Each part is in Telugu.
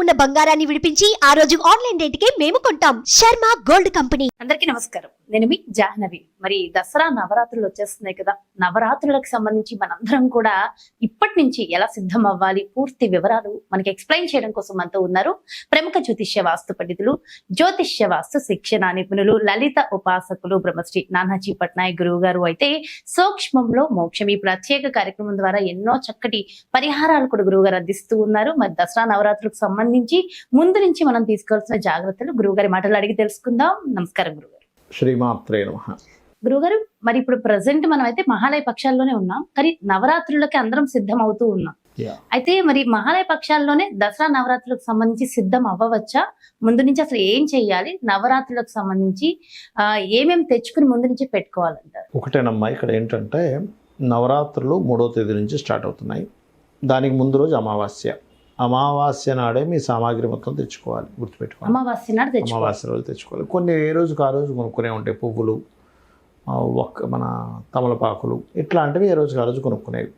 ఉన్న బంగారాన్ని విడిపించి ఆ రోజు ఆన్లైన్ రేటుకే మేము కొంటాం. Sharma gold company. అందరికీ నమస్కారం. నేను మీ జాహ్నవి. మరి దసరా నవరాత్రులు వచ్చేస్తున్నాయి కదా. నవరాత్రులకు సంబంధించి మనందరం కూడా ఇప్పటి నుంచి ఎలా సిద్ధం అవ్వాలి, పూర్తి వివరాలు మనకి ఎక్స్ప్లెయిన్ చేయడం కోసం మనతో ఉన్నారు ప్రముఖ జ్యోతిష్య వాస్తు పండితులు, జ్యోతిష్య వాస్తు శిక్షణ నిపుణులు, లలిత ఉపాసకులు బ్రహ్మశ్రీ నానాజీ పట్నాయక్ గురువు గారు. అయితే సూక్ష్మంలో మోక్షం ఈ ప్రత్యేక కార్యక్రమం ద్వారా ఎన్నో చక్కటి పరిహారాలు కూడా గురువు గారు అందిస్తూ ఉన్నారు. మరి దసరా నవరాత్రులకు సంబంధించి ముందు నుంచి మనం తీసుకోవాల్సిన జాగ్రత్తలు గురువు గారి మాటలు అడిగి తెలుసుకుందాం. నమస్కారం గురుగారు. శ్రీమాత్రే నమః. గురుగారు, మరి ఇప్పుడు ప్రెసెంట్ మనం అయితే మహాలయ పక్షాల్లోనే ఉన్నాం, కానీ నవరాత్రులకి అందరం సిద్ధం అవుతూ ఉన్నాం. అయితే మరి మహాలయ పక్షాల్లోనే దసరా నవరాత్రులకు సంబంధించి సిద్ధం అవ్వవచ్చా? ముందు నుంచి అసలు ఏం చెయ్యాలి? నవరాత్రులకు సంబంధించి ఏమేమి తెచ్చుకుని ముందు నుంచి పెట్టుకోవాలంటారు? ఒకటేనమ్మా, ఇక్కడ ఏంటంటే నవరాత్రులు 3వ తేదీ నుంచి స్టార్ట్ అవుతున్నాయి. దానికి ముందు రోజు అమావాస్య నాడే మీ సామాగ్రి మొత్తం తెచ్చుకోవాలి, గుర్తుపెట్టుకోవాలి. అమావాస్య నాడు తెచ్చుకోవాలి, అమావాస్య రోజు తెచ్చుకోవాలి. కొన్ని ఏ రోజుకి ఆ రోజు కొనుక్కునే ఉంటాయి, పువ్వులు, మన తమలపాకులు ఇట్లాంటివి ఏ రోజుకి ఆ రోజు కొనుక్కునేవి.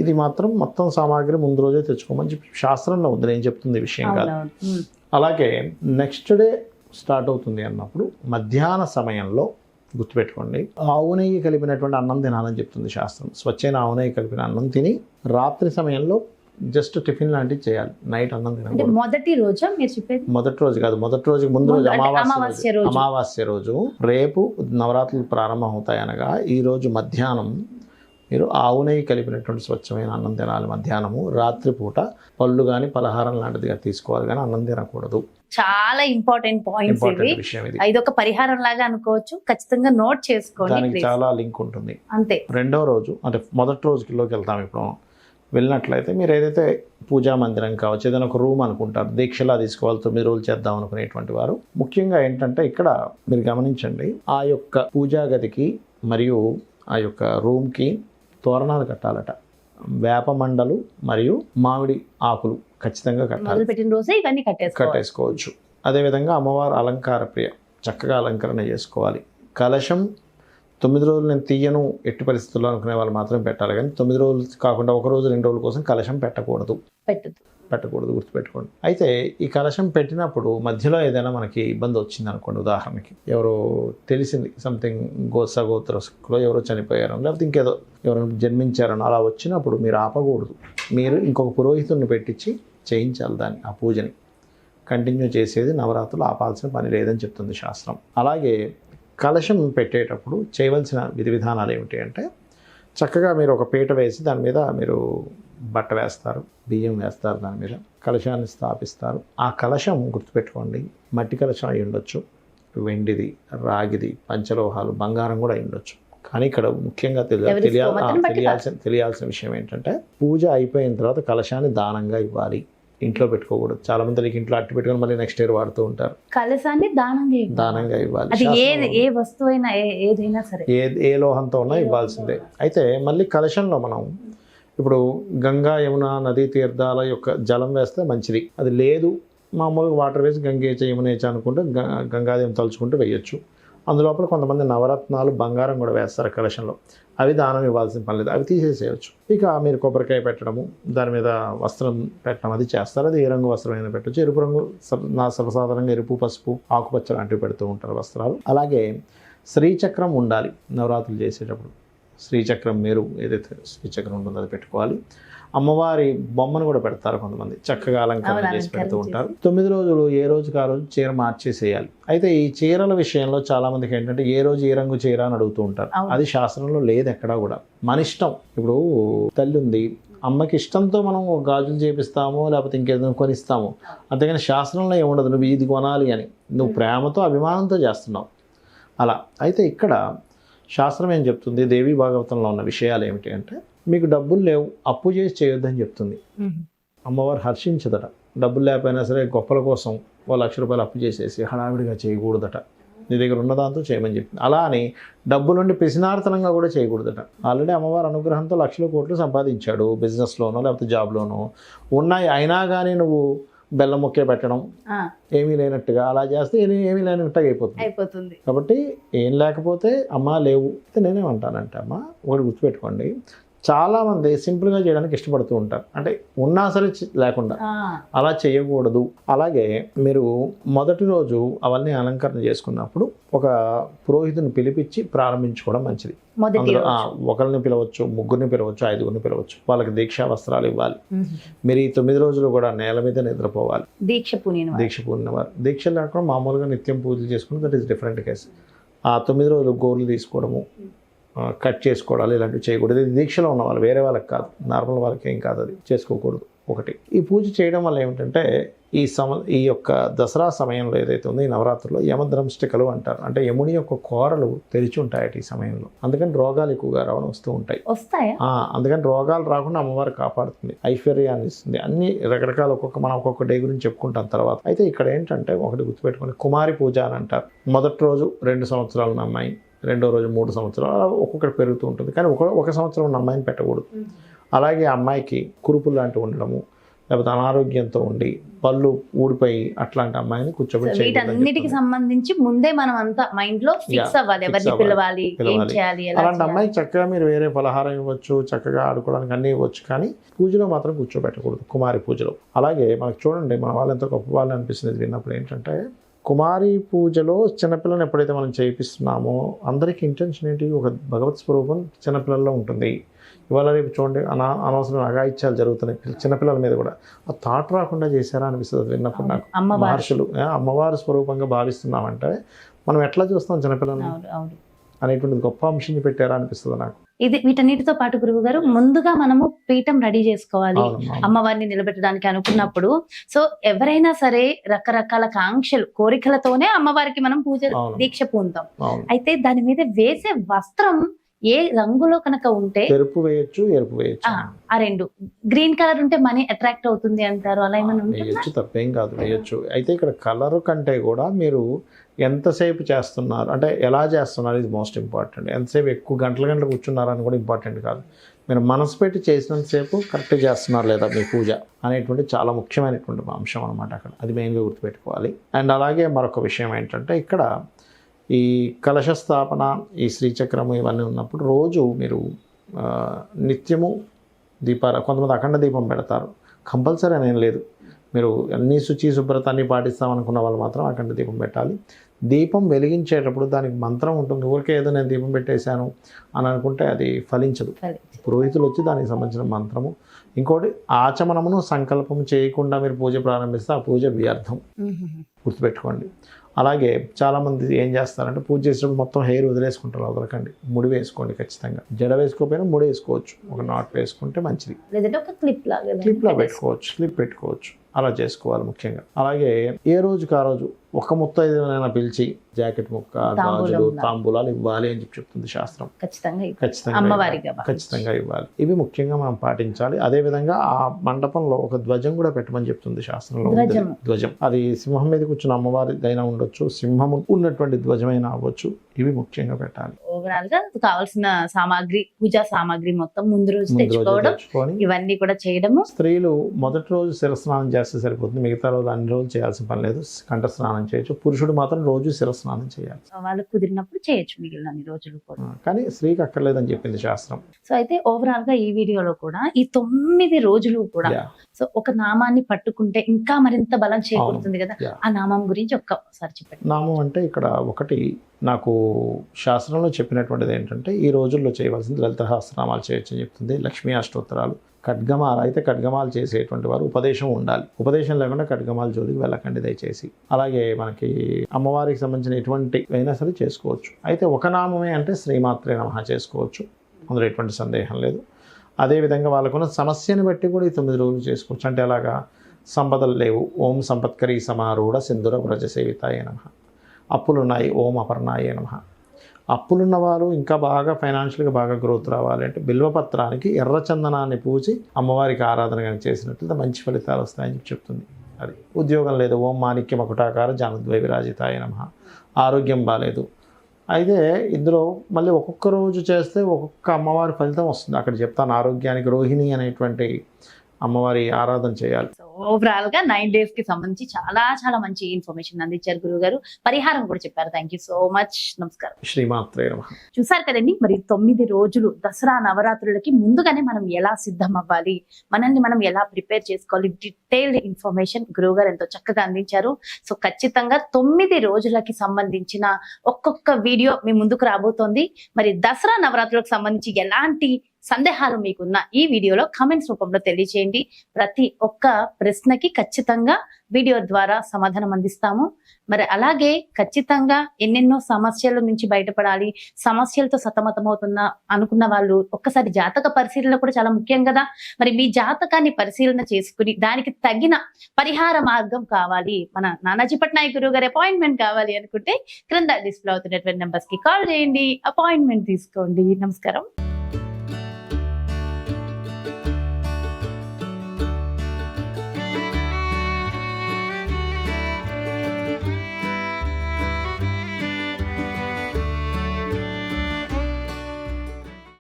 ఇది మాత్రం మొత్తం సామాగ్రి ముందు రోజే తెచ్చుకోమని చెప్పి శాస్త్రంలో ఉంది, నేను చెప్తుంది విషయం కాదు. అలాగే నెక్స్ట్ డే స్టార్ట్ అవుతుంది అన్నప్పుడు మధ్యాహ్న సమయంలో గుర్తుపెట్టుకోండి, ఆవు నెయ్యి కలిపినటువంటి అన్నం తినాలని చెప్తుంది శాస్త్రం. స్వచ్ఛమైన ఆవు నెయ్యి కలిపిన అన్నం తిని రాత్రి సమయంలో జస్ట్ టిఫిన్ లాంటివి చేయాలి. నైట్ అన్నం తినాలి. మొదటి రోజు మీరు చెప్పేది? మొదటి రోజు కాదు, మొదటి రోజుకి ముందు రోజు అమావాస్య రోజు. రేపు నవరాత్రులు ప్రారంభం అవుతాయి అనగా ఈ రోజు మధ్యాహ్నం మీరు ఆవు నెయ్యి కలిపినటువంటి స్వచ్ఛమైన అన్నం తినాలి. మధ్యాహ్నము రాత్రిపూట పళ్ళు కానీ పలహారం లాంటిదిగా తీసుకోవాలి, కానీ అన్నం తినకూడదు. చాలా ఇంపార్టెంట్ పాయింట్స్ విషయం ఇది. ఇది ఒక పరిహారం లాగా అనుకోవచ్చు, ఖచ్చితంగా నోట్ చేసుకోండి. దానికి చాలా లింక్ ఉంటుంది. అంతే. రెండవ రోజు అంటే మొదటి రోజుకిలోకి వెళ్తాం. ఇప్పుడు వెళ్ళినట్లయితే మీరు ఏదైతే పూజా మందిరం కావచ్చు, ఏదైనా ఒక రూమ్ అనుకుంటారు, దీక్షలా తీసుకోవాలి, 9 రోజులు చేద్దాం అనుకునేటువంటి వారు ముఖ్యంగా ఏంటంటే ఇక్కడ మీరు గమనించండి, ఆ యొక్క పూజా గదికి మరియు ఆ యొక్క రూమ్కి తోరణాలు కట్టాలట. వేప మండలు మరియు మామిడి ఆకులు ఖచ్చితంగా కట్టాలి. పెట్టిన రోజే ఇవన్నీ కట్టేసుకోవచ్చు. అదేవిధంగా అమ్మవారు అలంకార ప్రియ, చక్కగా అలంకరణ చేసుకోవాలి. కలశం 9 రోజులు నేను తీయను ఎట్టి పరిస్థితుల్లో అనుకునే వాళ్ళు మాత్రమే పెట్టాలి, కానీ 9 రోజులు కాకుండా 1 రోజు 2 రోజుల కోసం కలశం పెట్టకూడదు, గుర్తుపెట్టుకోండి. అయితే ఈ కలశం పెట్టినప్పుడు మధ్యలో ఏదైనా మనకి ఇబ్బంది వచ్చింది అనుకోండి, ఉదాహరణకి ఎవరో తెలిసింది సంథింగ్ సగోత్రలో ఎవరో చనిపోయారో లేకపోతే ఇంకేదో ఎవరైనా జన్మించారనో అలా వచ్చినప్పుడు మీరు ఆపకూడదు. మీరు ఇంకొక పురోహితుడిని పెట్టించి చేయించాలి దాన్ని, ఆ పూజని కంటిన్యూ చేసేది. నవరాత్రులు ఆపాల్సిన పని లేదని చెప్తుంది శాస్త్రం. అలాగే కలశం పెట్టేటప్పుడు చేయవలసిన విధి విధానాలు ఏమిటి అంటే, చక్కగా మీరు ఒక పీట వేసి దాని మీద మీరు బట్ట వేస్తారు, బియ్యం వేస్తారు, దాని మీద కలశాన్ని స్థాపిస్తారు. ఆ కలశం గుర్తుపెట్టుకోండి, మట్టి కలశం అయి ఉండొచ్చు, వెండిది, రాగిది, పంచలోహాలు, బంగారం కూడా అయి ఉండొచ్చు. కానీ ఇక్కడ ముఖ్యంగా తెలియాల్సిన విషయం ఏంటంటే, పూజ అయిపోయిన తర్వాత కలశాన్ని దానంగా ఇవ్వాలి, ఇంట్లో పెట్టుకోకూడదు. చాలా మంది ఇంట్లో అట్టి పెట్టుకొని మళ్ళీ నెక్స్ట్ ఇయర్ వాడుతూ ఉంటారు. కలశాన్ని దానంగా ఇవ్వాలి. ఏ వస్తువైనా ఏదైనా సరే, ఏ లోహంతో ఉన్నా ఇవ్వాల్సిందే. అయితే మళ్ళీ కలశంలో మనం ఇప్పుడు గంగా యమున నదీ తీర్థాల యొక్క జలం వేస్తే మంచిది. అది లేదు మామూలుగా వాటర్ వేసి గంగేచ యమునేచ అనుకుంటే గంగాదేవి తలుచుకుంటూ వేయొచ్చు. అందులోపల కొంతమంది నవరత్నాలు బంగారం కూడా వేస్తారు కలశంలో, అవి దానం ఇవ్వాల్సిన పని లేదు, అవి తీసేసేయచ్చు. ఇక మీరు కొబ్బరికాయ పెట్టడము, దాని మీద వస్త్రం పెట్టడం అది చేస్తారు. అది ఏ రంగు వస్త్రం అయినా పెట్టచ్చు. ఎరుపు రంగు సర్వసాధారణంగా ఎరుపు, పసుపు, ఆకుపచ్చ లాంటివి పెడుతూ ఉంటారు వస్త్రాలు. అలాగే శ్రీచక్రం ఉండాలి నవరాత్రులు చేసేటప్పుడు. శ్రీచక్రం, మీరు ఏదైతే శ్రీచక్రం ఉంటుందో అది పెట్టుకోవాలి. అమ్మవారి బొమ్మను కూడా పెడతారు కొంతమంది, చక్కగా అలంకరణ చేసి పెడుతూ ఉంటారు. 9 రోజులు ఏ రోజుకి ఆ రోజు చీర మార్చేసేయాలి. అయితే ఈ చీరల విషయంలో చాలా మందికి ఏంటంటే ఏ రోజు ఏ రంగు చీర అని అడుగుతూ ఉంటారు. అది శాస్త్రంలో లేదు ఎక్కడా కూడా, మన ఇష్టం. ఇప్పుడు తల్లి ఉంది, అమ్మకి ఇష్టంతో మనం గాజులు చేపిస్తాము, లేకపోతే ఇంకేదైనా కొనిస్తాము, అంతేగాని శాస్త్రంలో ఏముండదు నువ్వు ఇది కొనాలి అని. నువ్వు ప్రేమతో అభిమానంతో చేస్తున్నావు అలా. అయితే ఇక్కడ శాస్త్రం ఏం చెప్తుంది, దేవీ భాగవతంలో ఉన్న విషయాలు ఏమిటి అంటే, మీకు డబ్బులు లేవు, అప్పు చేసి చేయొద్దని చెప్తుంది. అమ్మవారు హర్షించదట. డబ్బులు లేకపోయినా సరే గొప్పల కోసం ₹1,00,000 అప్పు చేసేసి హడావిడిగా చేయకూడదట, నీ దగ్గర ఉన్న దాంతో చేయమని చెప్పింది. అలా అని డబ్బులుండి పిసినార్తనంగా కూడా చేయకూడదట. ఆల్రెడీ అమ్మవారి అనుగ్రహంతో లక్షల కోట్లు సంపాదించాడు, బిజినెస్లోనో లేకపోతే జాబ్లోనో ఉన్నాయి, అయినా కానీ నువ్వు బెల్లం ముక్కే పెట్టడం, ఏమీ లేనట్టుగా అలా చేస్తే ఏమీ లేనట్టుగా అయిపోతుంది. కాబట్టి ఏం లేకపోతే అమ్మ లేవు. నేనేమంటానంటే అమ్మ ఒకటి గుర్తుపెట్టుకోండి, చాలామంది సింపుల్గా చేయడానికి ఇష్టపడుతూ ఉంటారు, అంటే ఉన్నా సరే లేకుండా. అలా చేయకూడదు. అలాగే మీరు మొదటి రోజు అవన్నీ అలంకరణ చేసుకున్నప్పుడు ఒక పురోహితుని పిలిపించి ప్రారంభించుకోవడం మంచిది. అందులో ఒకరిని పిలవచ్చు, ముగ్గురిని పిలవచ్చు, 5గురిని పిలవచ్చు. వాళ్ళకి దీక్షా వస్త్రాలు ఇవ్వాలి. మీరు ఈ 9 రోజులు కూడా నేల మీద నిద్రపోవాలి. దీక్ష పూనిన వారు దీక్ష లేకుండా మామూలుగా నిత్యం పూజలు చేసుకుని దట్ ఈస్ డిఫరెంట్ కేసు. ఆ 9 రోజులు గోర్లు తీసుకోవడము, కట్ చేసుకోవడాలు ఇలాంటివి చేయకూడదు. ఇది దీక్షలో ఉన్న వాళ్ళు, వేరే వాళ్ళకి కాదు, నార్మల్ వాళ్ళకి ఏం కాదు, అది చేసుకోకూడదు. ఒకటి, ఈ పూజ చేయడం వల్ల ఏమిటంటే ఈ యొక్క దసరా సమయంలో ఏదైతే ఉందో ఈ నవరాత్రుల్లో యమద్రంష్టికలు అంటారు, అంటే యముని యొక్క కోరలు తెరిచి ఉంటాయట ఈ సమయంలో. అందుకని రోగాలు ఎక్కువగా వస్తూ ఉంటాయి. అందుకని రోగాలు రాకుండా అమ్మవారు కాపాడుతుంది, ఐశ్వర్యాన్ని ఇస్తుంది, అన్ని రకరకాల మనం ఒక్కొక్క డే గురించి చెప్పుకుంటాం తర్వాత. అయితే ఇక్కడ ఏంటంటే ఒకటి గుర్తుపెట్టుకోండి, కుమారి పూజ అని అంటారు. మొదటి రోజు 2 సంవత్సరాల అమ్మాయి, రెండో రోజు 3 సంవత్సరాలు, ఒక్కొక్కటి పెరుగుతూ ఉంటుంది. కానీ ఒక సంవత్సరం ఉన్న అమ్మాయిని పెట్టకూడదు. అలాగే అమ్మాయికి కురుపులు లాంటివి ఉండడము, లేకపోతే అనారోగ్యంతో ఉండి పళ్ళు ఊడిపోయి అట్లాంటి అమ్మాయిని కూర్చోబెట్టి వీటన్నిటికి సంబంధించి ముందే మనం అంతా మైండ్ లో ఫిక్స్ అవ్వాలి, ఎవరిని పిలవాలి, ఏం చేయాలి. అలాంటి అమ్మాయికి చక్కగా మీరు వేరే పలహారం ఇవ్వచ్చు, చక్కగా ఆడుకోవడానికి అన్నీ ఇవ్వచ్చు, కానీ పూజలో మాత్రం కూర్చోబెట్టకూడదు, కుమారి పూజలో. అలాగే మనకు చూడండి, మన వాళ్ళు ఎంతో గొప్ప వాళ్ళు అనిపిస్తుంది విన్నప్పుడు. ఏంటంటే కుమారి పూజలో చిన్నపిల్లని ఎప్పుడైతే మనం చేయిస్తున్నామో అందరికీ ఇంటెన్షన్ ఏంటి, ఒక భగవత్ స్వరూపం చిన్నపిల్లల్లో ఉంటుంది. ఇవాళ రేపు చూడండి అనవసరం అఘాయిత్యాలు జరుగుతున్నాయి చిన్నపిల్లల మీద కూడా. ఆ థాట్ రాకుండా చేశారా అనిపిస్తుంది విన్నప్పుడు నాకు. మహర్షులు అమ్మవారి స్వరూపంగా భావిస్తున్నామంటే మనం ఎట్లా చూస్తాం చిన్నపిల్లల్ని అనేటువంటిది గొప్ప అంశం పెట్టారా అనిపిస్తుంది నాకు. ఇది వీటన్నిటితో పాటు గురువు గారు, ముందుగా మనము పీఠం రెడీ చేసుకోవాలి అమ్మవారిని నిలబెట్టడానికి అనుకున్నప్పుడు. సో ఎవరైనా సరే రకరకాల కాంక్షలు, కోరికలతోనే అమ్మవారికి మనం పూజ దీక్ష పూంతాం. అయితే దాని మీద వేసే వస్త్రం ఏ రంగులో కనుక ఉంటే, ఎరుపు వేయచ్చు, ఎరుపు వేయచ్చు. ఆ రెండు గ్రీన్ కలర్ ఉంటే మనీ అట్రాక్ట్ అవుతుంది అంటారు, అలా ఏమైనా వేయచ్చు, తప్పేం కాదు, వేయచ్చు. అయితే ఇక్కడ కలర్ కంటే కూడా మీరు ఎంతసేపు చేస్తున్నారు, అంటే ఎలా చేస్తున్నారు, ఇది మోస్ట్ ఇంపార్టెంట్. ఎంతసేపు ఎక్కువ గంటలు కూర్చున్నారని కూడా ఇంపార్టెంట్ కాదు. మీరు మనసు పెట్టి చేసినంతసేపు కరెక్ట్గా చేస్తున్నారు లేదా మీ పూజ అనేటువంటి చాలా ముఖ్యమైనటువంటి అంశం అనమాట అక్కడ. అది మెయిన్గా గుర్తుపెట్టుకోవాలి. అండ్ అలాగే మరొక విషయం ఏంటంటే, ఇక్కడ ఈ కలశ స్థాపన, ఈ శ్రీచక్రము ఇవన్నీ ఉన్నప్పుడు రోజు మీరు నిత్యము కొంతమంది అఖండ దీపం పెడతారు. కంపల్సరీ అనేం లేదు, మీరు అన్ని శుభ్రత అన్ని పాటిస్తామనుకున్న వాళ్ళు మాత్రం అఖండ దీపం పెట్టాలి. దీపం వెలిగించేటప్పుడు దానికి మంత్రం ఉంటుంది. ఊరికే ఏదో నేను దీపం పెట్టేశాను అని అనుకుంటే అది ఫలించదు. పురోహితులు వచ్చి దానికి సంబంధించిన మంత్రము. ఇంకోటి, ఆచమనమును సంకల్పం చేయకుండా మీరు పూజ ప్రారంభిస్తే ఆ పూజ వ్యర్థం, గుర్తుపెట్టుకోండి. అలాగే చాలామంది ఏం చేస్తారంటే పూజ చేసేటప్పుడు మొత్తం హెయిర్ వదిలేసుకుంటారు. వదలకండి, ముడి వేసుకోండి ఖచ్చితంగా. జడ వేసుకోకపోయినా ముడి వేసుకోవచ్చు, ఒక నాట్ వేసుకుంటే మంచిది. క్లిప్ లా పెట్టుకోవచ్చు, క్లిప్ పెట్టుకోవచ్చు. అలా చేసుకోవాలి ముఖ్యంగా. అలాగే ఏ రోజుకి ఆ రోజు ఒక ముత్తైదునైనా పిలిచి జాకెట్ ముక్క, గాజులు, తాంబూలాలు ఇవ్వాలి అని చెప్తుంది శాస్త్రం. ఖచ్చితంగా ఇవ్వాలి. ఇవి ముఖ్యంగా మనం పాటించాలి. అదేవిధంగా ఆ మండపంలో ఒక ధ్వజం కూడా పెట్టమని చెప్తుంది శాస్త్రంలో. ధ్వజం అది సింహం మీద కూర్చున్న అమ్మవారిదైనా ఉండొచ్చు, సింహము ఉన్నటువంటి ధ్వజమైనా అవ్వచ్చు. ఇవి ముఖ్యంగా పెట్టాలి. ఓవరాల్ గా కావాల్సిన సామాగ్రి, పూజా సామాగ్రి మొత్తం ముందు రోజు తెచ్చుకోవడం, ఇవన్నీ కూడా చేయడము. స్త్రీలు మొదటి రోజు శిరస్నానం చేస్తే సరిపోతుంది, మిగతా రోజు అన్ని రోజులు చేయాల్సిన పని లేదు. కంఠ స్నానం చేయొచ్చు. పురుషుడు మాత్రం రోజు శిరస్నానం చేయాలి. వాళ్ళు కుదిరినప్పుడు చేయొచ్చు మిగిలిన అన్ని రోజులు కూడా, కానీ స్త్రీకి అక్కర్లేదని చెప్పింది శాస్త్రం. సో అయితే ఓవరాల్ గా ఈ వీడియోలో కూడా ఈ 9 రోజులు కూడా సో ఒక నామాన్ని పట్టుకుంటే ఇంకా మరింత బలం చేకూరుతుంది కదా, ఆ నామం గురించి ఒక్కసారి చెప్పండి. నామం అంటే ఇక్కడ ఒకటి నాకు శాస్త్రంలో చెప్పినటువంటిది ఏంటంటే, ఈ రోజుల్లో చేయవలసింది లలిత సహస్రనామాలు చేయొచ్చు అని చెప్తుంది. లక్ష్మీ అష్టోత్తరాలు, ఖడ్గమాలు. అయితే ఖడ్గమాలు చేసేటువంటి వారు ఉపదేశం ఉండాలి. ఉపదేశం లేకుండా ఖడ్గమాల జోలికి వెళ్ళకండి దయచేసి. అలాగే మనకి అమ్మవారికి సంబంధించిన ఎటువంటి అయినా సరే చేసుకోవచ్చు. అయితే ఒక నామమే అంటే శ్రీమాత్రే నమః చేసుకోవచ్చు, అందులో ఎటువంటి సందేహం లేదు. అదేవిధంగా వాళ్ళకున్న సమస్యను బట్టి కూడా ఈ 9 రోజులు చేసుకోవచ్చు. అంటే అలాగా సంపదలు లేవు, ఓం సంపత్కరీ సమారూఢ సింధుర వ్రజ సేవితాయ నమః. అప్పులున్నాయి, ఓం అపర్ణాయ నమః. అప్పులున్న వారు ఇంకా బాగా ఫైనాన్షియల్గా బాగా గ్రోత్ రావాలి అంటే బిల్వపత్రానికి ఎర్రచందనాన్ని పూచి అమ్మవారికి ఆరాధన కానీ చేసినట్లయితే మంచి ఫలితాలు వస్తాయని చెప్తుంది. అది ఉద్యోగం లేదు, ఓం మాణిక్య మకుటాకార జానుద్వై విరాజితాయ నమః. ఆరోగ్యం బాగాలేదు, అయితే ఇందులో మళ్ళీ ఒక్కొక్క రోజు చేస్తే ఒక్కొక్క అమ్మవారి ఫలితం వస్తుంది. అక్కడ చెప్తాను, ఆరోగ్యానికి రోహిణి అనేటువంటి అమ్మవారి ఆరాధన చేయాలి. సో ఓవరాల్ గా 9 days కి సంబంధించి చాలా చాలా మంచి ఇన్ఫర్మేషన్ అందించారు గురువు గారు. పరిహారం కూడా చెప్పారు. Thank you so much. నమస్కారం. శ్రీమాత్రే నమః. చూసారు కదండి, మరి 9 రోజులు దసరా నవరాత్రులకి ముందుగానే మనం ఎలా సిద్ధం అవ్వాలి, మనల్ని మనం ఎలా ప్రిపేర్ చేసుకోవాలి, డీటెయిల్డ్ ఇన్ఫర్మేషన్ గురువు గారు ఎంతో చక్కగా అందించారు. సో ఖచ్చితంగా 9 రోజులకి సంబంధించిన ఒక్కొక్క వీడియో మీ ముందుకు రాబోతోంది. మరి దసరా నవరాత్రులకు సంబంధించి ఎలాంటి సందేహాలు మీకున్న ఈ వీడియోలో కామెంట్స్ రూపంలో తెలియచేయండి. ప్రతి ఒక్క ప్రశ్నకి ఖచ్చితంగా వీడియో ద్వారా సమాధానం అందిస్తాము. మరి అలాగే ఖచ్చితంగా ఎన్నెన్నో సమస్యల నుంచి బయటపడాలి, సమస్యలతో సతమతమవుతున్న అనుకున్న వాళ్ళు ఒక్కసారి జాతక పరిశీలన కూడా చాలా ముఖ్యం కదా. మరి మీ జాతకాన్ని పరిశీలన చేసుకుని దానికి తగిన పరిహార మార్గం కావాలి, మన నానాజీ పట్నాయక్ గురువు గారి అపాయింట్మెంట్ కావాలి అనుకుంటే క్రింద డిస్ప్లే అవుతున్నటువంటి నెంబర్స్ కి కాల్ చేయండి, అపాయింట్మెంట్ తీసుకోండి. నమస్కారం.